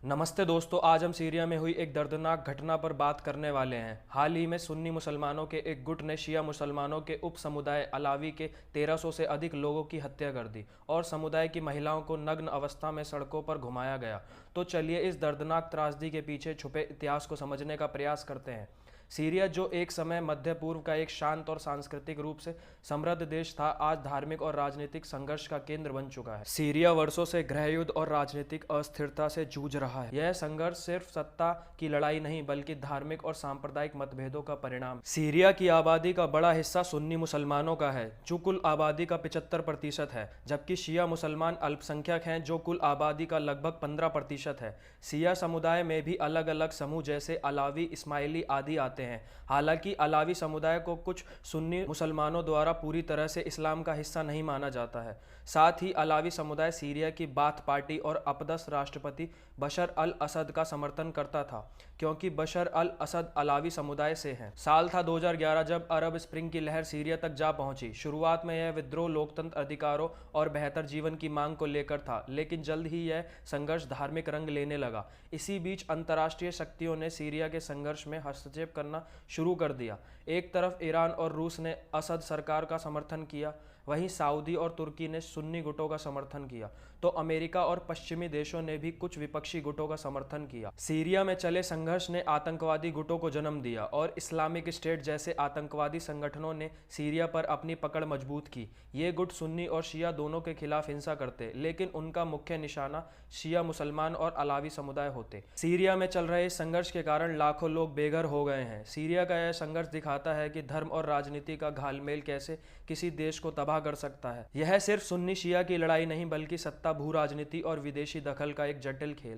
नमस्ते दोस्तों, आज हम सीरिया में हुई एक दर्दनाक घटना पर बात करने वाले हैं। हाल ही में सुन्नी मुसलमानों के एक गुट ने शिया मुसलमानों के उप समुदाय अलावी के 1300 से अधिक लोगों की हत्या कर दी और समुदाय की महिलाओं को नग्न अवस्था में सड़कों पर घुमाया गया। तो चलिए इस दर्दनाक त्रासदी के पीछे छुपे इतिहास को समझने का प्रयास करते हैं। सीरिया, जो एक समय मध्य पूर्व का एक शांत और सांस्कृतिक रूप से समृद्ध देश था, आज धार्मिक और राजनीतिक संघर्ष का केंद्र बन चुका है। सीरिया वर्षों से गृहयुद्ध और राजनीतिक अस्थिरता से जूझ रहा है। यह संघर्ष सिर्फ सत्ता की लड़ाई नहीं, बल्कि धार्मिक और सांप्रदायिक मतभेदों का परिणाम। सीरिया की आबादी का बड़ा हिस्सा सुन्नी मुसलमानों का है, जो कुल आबादी का 75% है, जबकि शिया मुसलमान अल्पसंख्यक हैं, जो कुल आबादी का लगभग 15% है। शिया समुदाय में भी अलग अलग समूह जैसे अलावी, इस्माइली आदि आते हैं। हालांकि अलावी समुदाय को कुछ सुन्नी मुसलमानों द्वारा पूरी तरह से इस्लाम का हिस्सा नहीं माना जाता है। साथ ही अलावी समुदाय सीरिया की बाथ पार्टी और अपदस्थ राष्ट्रपति बशर अल असद का समर्थन करता था, क्योंकि बशर अल असद अलावी समुदाय से हैं। साल था 2011 जब अरब स्प्रिंग की लहर सीरिया तक जा पहुंची। शुरुआत में यह विद्रोह लोकतंत्र, अधिकारों और बेहतर जीवन की मांग को लेकर था, लेकिन जल्द ही यह संघर्ष धार्मिक रंग लेने लगा। इसी बीच अंतर्राष्ट्रीय शक्तियों ने सीरिया के संघर्ष में हस्तक्षेप करना शुरू कर दिया। एक तरफ ईरान और रूस ने असद सरकार का समर्थन किया, वहीं सऊदी और तुर्की ने सुन्नी गुटों का समर्थन किया, तो अमेरिका और पश्चिमी देशों ने भी कुछ विपक्षी गुटों का समर्थन किया। सीरिया में चले संघर्ष ने आतंकवादी गुटों को जन्म दिया और इस्लामिक स्टेट जैसे आतंकवादी संगठनों ने सीरिया पर अपनी पकड़ मजबूत की। ये गुट सुन्नी और शिया दोनों के खिलाफ हिंसा करते, लेकिन उनका मुख्य निशाना शिया मुसलमान और अलावी समुदाय होते। सीरिया में चल रहे इस संघर्ष के कारण लाखों लोग बेघर हो गए हैं। सीरिया का यह संघर्ष दिखाता है कि धर्म और राजनीति का घालमेल कैसे किसी देश को तबाह कर सकता है। यह सिर्फ सुन्नी शिया की लड़ाई नहीं, बल्कि सत्ता, भू राजनीति और विदेशी दखल का एक जटिल खेल है।